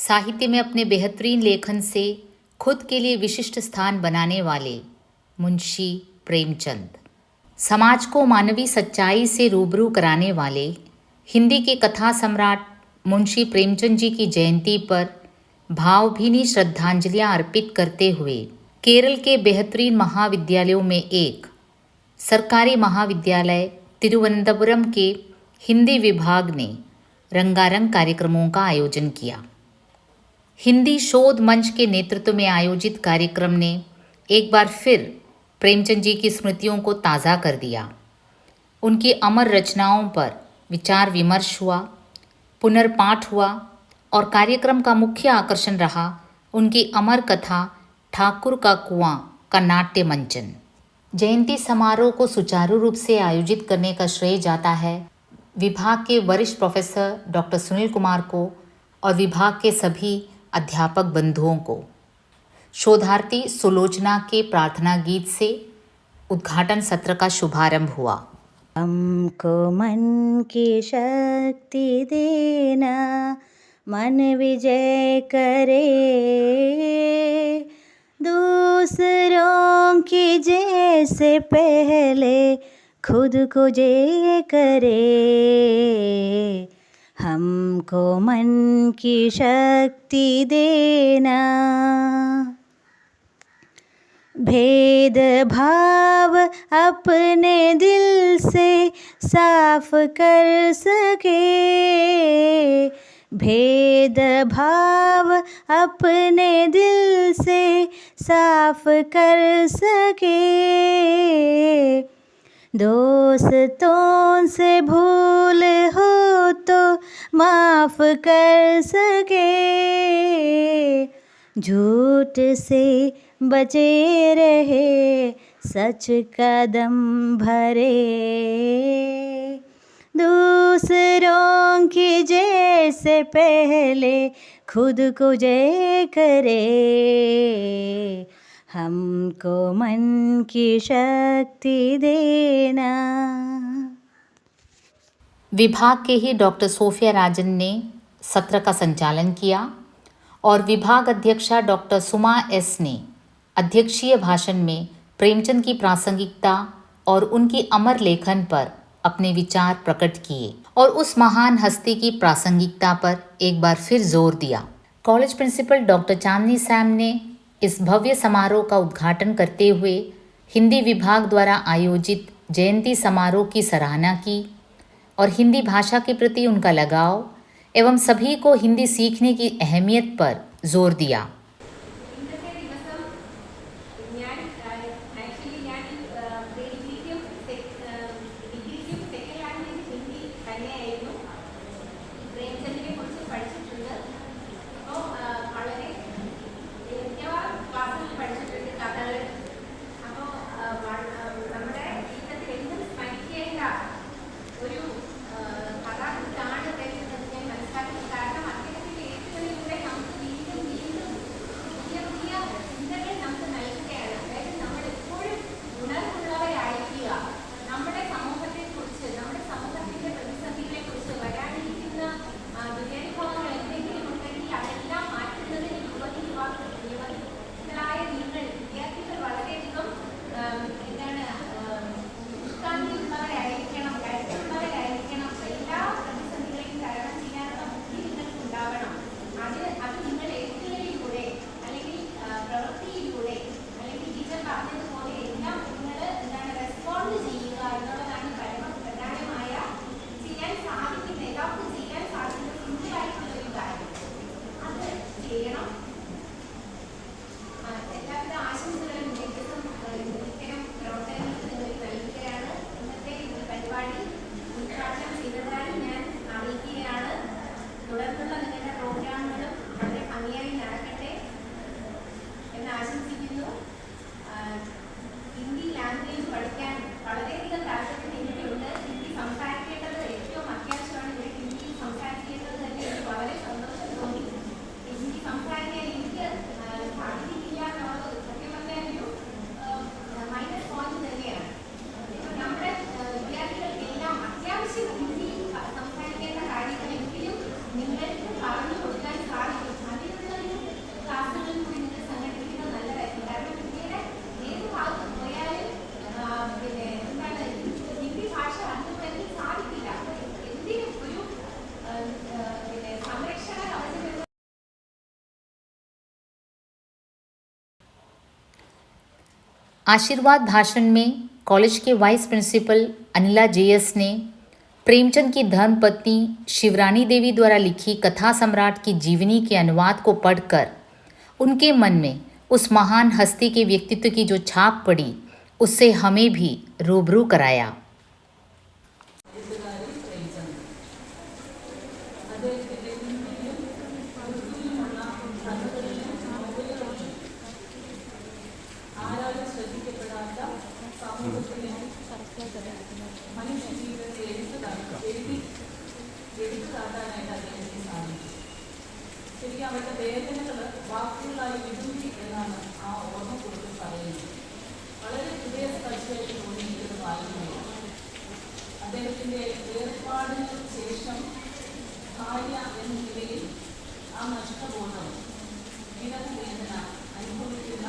साहित्य में अपने बेहतरीन लेखन से खुद के लिए विशिष्ट स्थान बनाने वाले मुंशी प्रेमचंद, समाज को मानवीय सच्चाई से रूबरू कराने वाले हिंदी के कथा सम्राट मुंशी प्रेमचंद जी की जयंती पर भावभीनी श्रद्धांजलियां अर्पित करते हुए केरल के बेहतरीन महाविद्यालयों में एक सरकारी महाविद्यालय तिरुवनंतपुरम के हिंदी विभाग ने रंगारंग कार्यक्रमों का आयोजन किया। हिंदी शोध मंच के नेतृत्व में आयोजित कार्यक्रम ने एक बार फिर प्रेमचंद जी की स्मृतियों को ताज़ा कर दिया। उनकी अमर रचनाओं पर विचार विमर्श हुआ, पुनर्पाठ हुआ और कार्यक्रम का मुख्य आकर्षण रहा उनकी अमर कथा ठाकुर का कुआं का नाट्य मंचन। जयंती समारोह को सुचारू रूप से आयोजित करने का श्रेय जाता है विभाग के वरिष्ठ प्रोफेसर डॉक्टर सुनील कुमार को और विभाग के सभी अध्यापक बंधुओं को। शोधार्थी सुलोचना के प्रार्थना गीत से उद्घाटन सत्र का शुभारंभ हुआ। हमको मन की शक्ति देना, मन विजय करे, दूसरों की जैसे पहले खुद को जय करे। हमको मन की शक्ति देना, भेद भाव अपने दिल से साफ कर सके, भेद भाव अपने दिल से साफ कर सके, दोस्तों से भूल हो तो माफ कर सके, झूठ से बचे रहे, सच कदम भरे, दूसरों की जैसे पहले खुद को जय करे। हमको मन की शक्ति देना। विभाग के ही डॉक्टर सोफिया राजन ने सत्र का संचालन किया और विभाग अध्यक्षा डॉक्टर सुमा एस ने अध्यक्षीय भाषण में प्रेमचंद की प्रासंगिकता और उनकी अमर लेखन पर अपने विचार प्रकट किए और उस महान हस्ती की प्रासंगिकता पर एक बार फिर जोर दिया। कॉलेज प्रिंसिपल डॉक्टर चांदनी सैम ने इस भव्य समारोह का उद्घाटन करते हुए हिंदी विभाग द्वारा आयोजित जयंती समारोह की सराहना की और हिंदी भाषा के प्रति उनका लगाव एवं सभी को हिंदी सीखने की अहमियत पर जोर दिया। आशीर्वाद भाषण में कॉलेज के वाइस प्रिंसिपल अनिला जेएस ने प्रेमचंद की धर्मपत्नी शिवरानी देवी द्वारा लिखी कथा सम्राट की जीवनी के अनुवाद को पढ़कर उनके मन में उस महान हस्ती के व्यक्तित्व की जो छाप पड़ी उससे हमें भी रूबरू कराया। ശരിക്കും അവരുടെ വേദനകൾ വാക്കുകളായി വിധൂതി എന്നാണ് ആ ഓർമ്മ കുറിച്ച് പറയുന്നത്. വളരെ ഹൃദയസ്പർശിയായിട്ട് തോന്നിയിരിക്കുന്ന വായനയാണ്. അദ്ദേഹത്തിൻ്റെ വേർപാടിന് ശേഷം ഭാര്യ എന്ന നിലയിൽ ആ നഷ്ടബോധം വിരഹവേദന അനുഭവിക്കുന്ന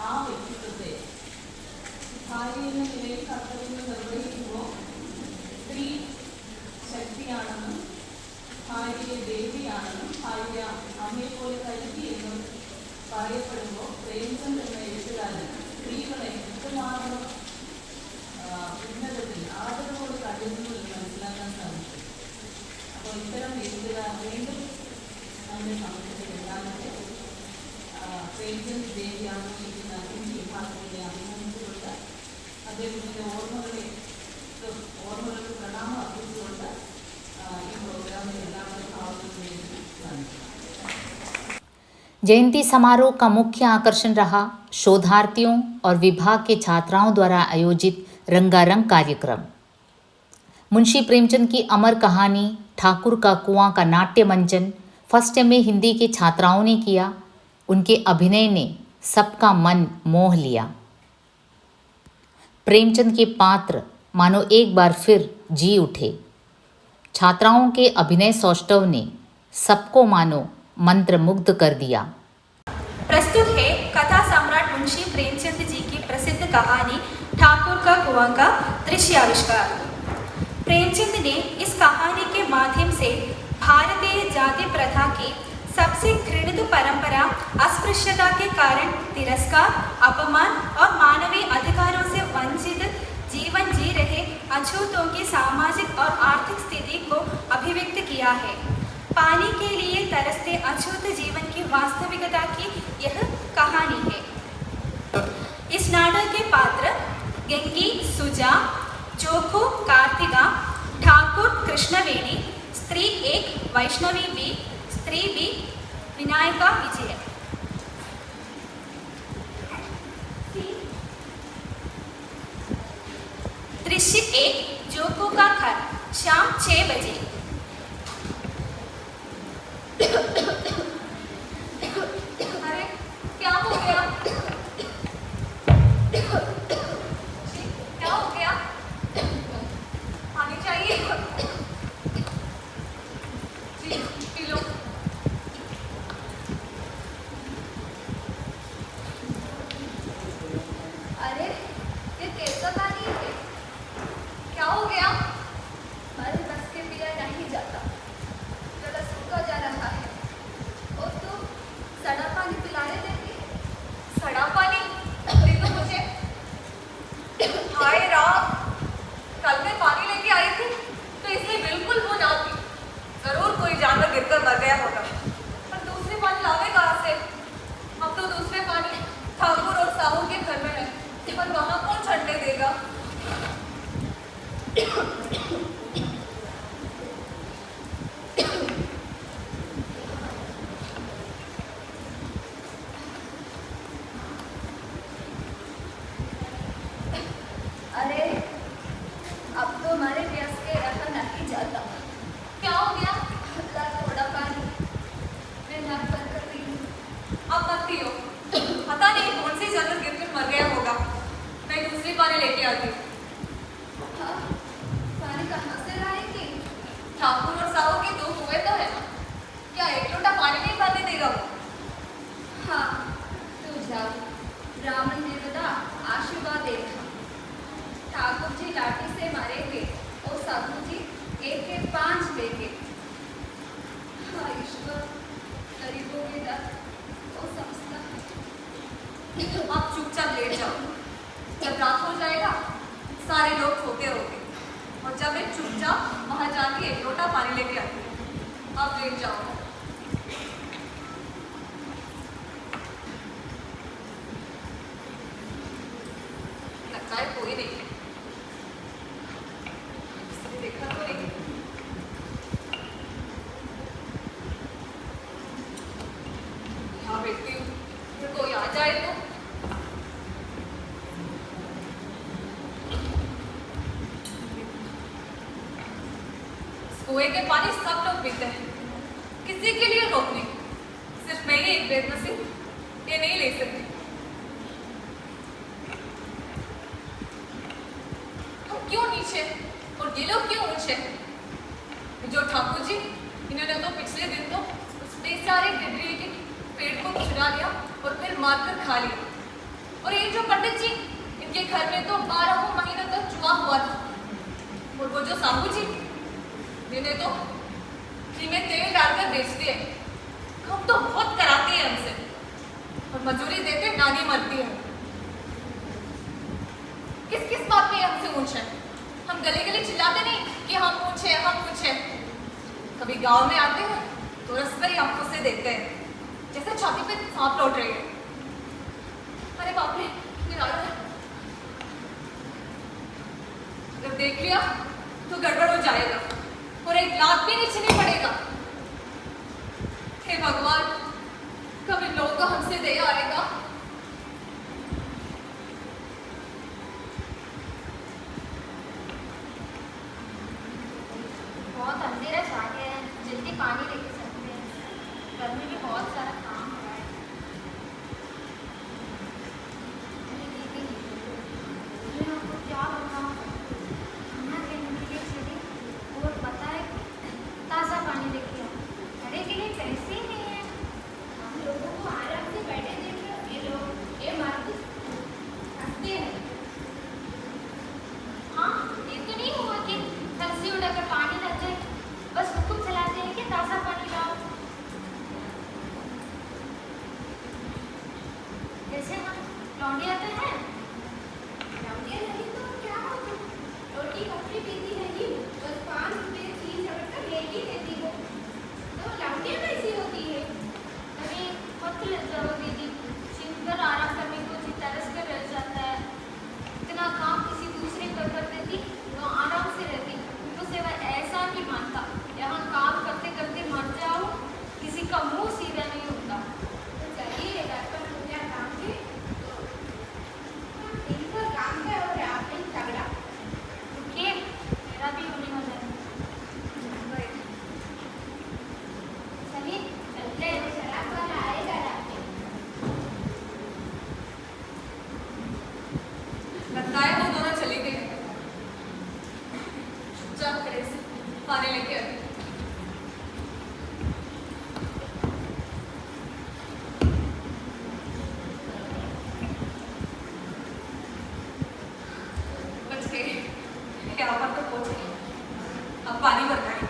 ആ വ്യക്തിത്വത്തെ ഭാര്യ എന്ന നിലയിൽ കർത്തവ്യം നിർവഹിക്കുമ്പോൾ സ്ത്രീ ശക്തിയാണെന്നും ഭാര്യയെ ദേവിയാണെന്നും ഭാര്യ അമ്മയെപ്പോലെ കരുതി എന്നും പറയപ്പെടുമ്പോൾ പ്രേംചന്ദ് എന്ന എഴുത്തുകാരൻ സ്ത്രീകളെ കൃത്യമാർന്ന ഉന്നതത്തിൽ ആദരവോട് കഴിയുന്നു എന്ന് മനസ്സിലാക്കാൻ സാധിക്കും. അപ്പോൾ ഇത്തരം എഴുത്തുകാർ വീണ്ടും നമ്മുടെ സമൂഹത്തിൽ ഉണ്ടാകുന്നത് പ്രേംചന്ദ് ദേവി ആഘോഷിക്കുന്ന ഹിന്ദി വിഭാഗത്തിലെ അഭിനന്ദിച്ചുകൊണ്ട് അദ്ദേഹത്തിൻ്റെ ഓർമ്മകൾക്ക് പ്രണാമം അർപ്പിച്ചുകൊണ്ട് जयंती समारोह का मुख्य आकर्षण रहा शोधार्थियों और विभाग के छात्राओं द्वारा आयोजित रंगारंग कार्यक्रम। मुंशी प्रेमचंद की अमर कहानी ठाकुर का कुआं का नाट्य मंचन फर्स्ट एमए हिंदी के छात्राओं ने किया। उनके अभिनय ने सबका मन मोह लिया। प्रेमचंद के पात्र मानो एक बार फिर जी उठे। छात्राओं के अभिनय सौष्ठव ने सबको मानो मंत्रमुग्ध कर दिया। प्रस्तुत है कथा सम्राट मुंशी प्रेमचंद जी की प्रसिद्ध कहानी ठाकुर का कुआं का दृश्याविष्कार। प्रेमचंद ने इस कहानी के माध्यम से भारतीय जाति प्रथा की सबसे घृणित परंपरा अस्पृश्यता के कारण तिरस्कार, अपमान और मानवीय अधिकारों से वंचित जीवन जी रहे अछूतों की सामाजिक और आर्थिक स्थिति को अभिव्यक्त किया है। पानी के लिए तरसते अछूत जीवन की वास्तविकता की यह कहानी है। इस नाटक के पात्र गंगी सुजा, जोखो कार्तिका, ठाकुर कृष्णवेणी, स्त्री एक वैष्णवी बी, स्त्री बी विनायका विजय। दृश्य एक जोको का घर शाम 6 बजे। अरे क्या हो गया? क्या हो गया? पानी चाहिए? G P low. अरे ये कैसा पानी है? क्या हो गया? अरे बस के पिया नहीं जाता, गला सूखा जा रहा है। और तू सड़ा पानी पिलाने देती? सड़ा पानी दे दो मुझे। हाय राम, कल मैं पानी लेके आई थी तो इसमें बिल्कुल वो ना पी। जरूर कोई जानवर गिरकर मर गया होगा। पर दूसरे पानी लावे कहाँ से? अब तो दूसरे पानी ठाकुर और साहू के घर में है, पर वहाँ कौन छंटे देगा? अरे अब तो हमारे प्यास के रखा नहीं जाता। क्या हो गया? ला थोड़ा पानी, मैं नाक बंद कर रही हूँ। अब मत पियो, पता नहीं कौन सी जानवर गिरकर मर गया होगा। मैं दूसरी पानी लेके आती हूँ। हाँ, पानी कहाँ से लाएंगी? ठाकुर और साहू के 2 कुएं तो है ना, क्या 1 लोटा पानी नहीं भरने देगा वो? हाँ तू जाओ, ब्राह्मण देवता आशीर्वाद देगा। ठाकुर जी लाठी से मारेंगे और साधु जी 1 के 5 लेंगे। हाँ ईश्वर, गरीबों के दर्द वो समझता है। आप चुपचाप लेट जाओ, सारे लोग सोते होते और जब मैं चुपचाप वहां जाके एक लोटा पानी लेके आती हूँ। अब लेट जाओ। लगता है कोई नहीं है। किसी ने देखा तो नहीं। यहाँ बैठती हूँ, फिर कोई आ जाए तो। कुएं के पानी सब लोग पीते हैं, किसी के लिए रोक नहीं। सिर्फ मैं ही एक बेनसीब ये नहीं ले सकती। हम क्यों नीचे और ये लोग क्यों ऊंचे? जो ठाकुर जी, इन्होंने तो पिछले दिन तो उस बेचारे गडरी के पेड़ को चुरा लिया और फिर मारकर खा लिया। और ये जो पंडित जी, इनके घर में तो 12 महीनों तक जुआ हुआ था। और वो जो साहू जी, जिन्हें तो घी में तेल डालकर बेचती है। हम तो बहुत कराते हैं हमसे और मजूरी देते नानी मरती है। किस किस बात में हमसे ऊंच है? हम गले गले चिल्लाते नहीं कि हम ऊंचे हैं, हम ऊंचे हैं। कभी गांव में आते हैं तो रसभरी आंखों से देखते हैं, जैसे छाती पे सांप लौट रही है। अरे बाप रे, ये आ रहा है। अगर देख लिया तो गड़बड़ हो जाएगा और एक लात भी नीचे नहीं पड़ेगा। हे भगवान, कब इन लोगों को हमसे दया आएगा? बहुत अंधेरा छा गया है, जल्दी पानी लेके चलते हैं। घर में भी बहुत सारा काम हो रहा है। दीदी, मैं आपको क्या बताऊँ, खाना लेने के लिए चली और पता है ताज़ा पानी लेके आओ। घड़े के लिए पैसे ही नहीं है। हम लोगों को आराम से बैठे देखे ये लोग ये मारते हंसते हैं। हाँ, ये तो नहीं हुआ कि रस्सी उड़ाकर पानी लग जाए, बस हुक्म चलाते हैं कि ताज़ा पानी लाओ। जैसे हम लौंडिया तो हैं, लौंडिया नहीं तो क्या हो तुम? रोटी कपड़ी पीती नहीं, बस 5 रुपये चीज रखकर ले ही देती हो। तो लौंडिया कैसी होती है? अरे मत ले जाओ दीदी, छिनकर आराम करने को जी तरस कर रह जाता है। इतना काम किसी दूसरे कर देती तो आराम से रहती। उनको सेवा ऐसा नहीं मानता, यहाँ काम करते करते मर जाओ, किसी का मुंह सीधा नहीं होता। तो चलिए घर पर पूजा काम के दिन भर काम है और आप ही तगड़ा। रुकिए, मेरा भी होने वाला है। चलिए चलते हैं, शराब वाला आएगा रात में। लगता है वो दोनों चले गए। चुपचाप खड़े से पानी लेके आते। बच गए, यहाँ पर तो पहुंच गए। अब पानी भरना है।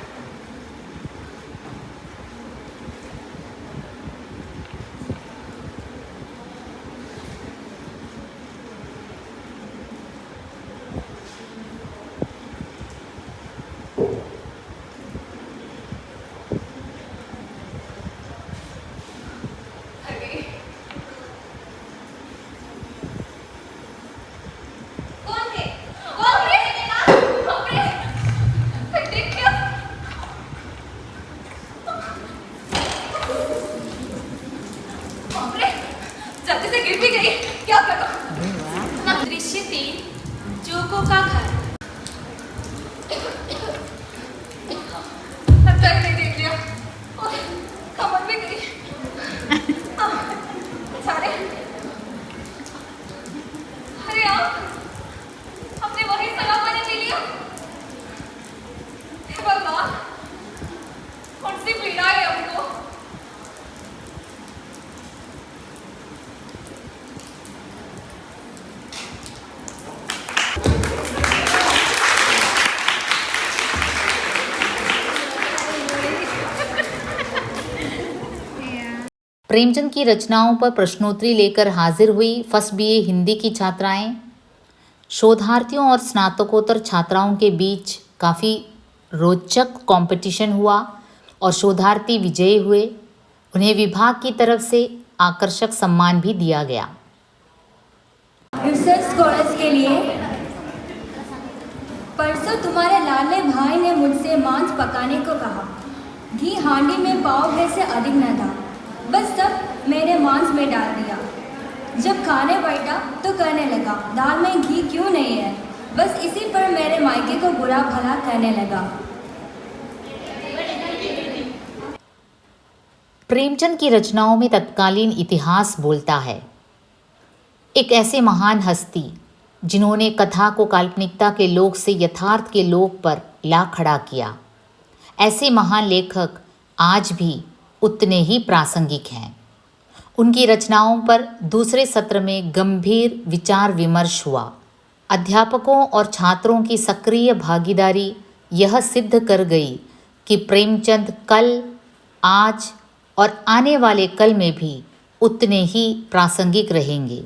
अरे कौन थे? कौन थे? बाप रे, फिर क्या? बाप रे, जल्दी से गिर भी गई, क्या करूं? दृश्य 3, जोको का घर। लगता है नहीं देख लिया और कमर भी गई। सारे अरे यार, हमने वही सलाह मैंने पी लिया। हे भगवान, कौन सी पीड़ा है हमको? प्रेमचंद की रचनाओं पर प्रश्नोत्तरी लेकर हाजिर हुई फर्स्ट बीए हिंदी की छात्राएं। शोधार्थियों और स्नातकोत्तर छात्राओं के बीच काफ़ी रोचक कंपटीशन हुआ और शोधार्थी विजयी हुए। उन्हें विभाग की तरफ से आकर्षक सम्मान भी दिया गया। रिसर्च स्कॉलर्स के लिए परसों तुम्हारे लाडले भाई ने मुझसे मांस पकाने को कहा। घी हांडी में पाव भर से अधिक न था, बस सब मैंने मांस में डाल दिया। जब खाने बैठा तो कहने लगा, दाल में घी क्यों नहीं है। बस इसी पर मेरे मायके को बुरा भला कहने लगा। प्रेमचंद की रचनाओं में तत्कालीन इतिहास बोलता है। एक ऐसे महान हस्ती जिन्होंने कथा को काल्पनिकता के लोक से यथार्थ के लोक पर ला खड़ा किया। ऐसे महान लेखक आज भी उतने ही प्रासंगिक हैं। उनकी रचनाओं पर दूसरे सत्र में गंभीर विचार विमर्श हुआ। अध्यापकों और छात्रों की सक्रिय भागीदारी यह सिद्ध कर गई कि प्रेमचंद कल, आज और आने वाले कल में भी उतने ही प्रासंगिक रहेंगे।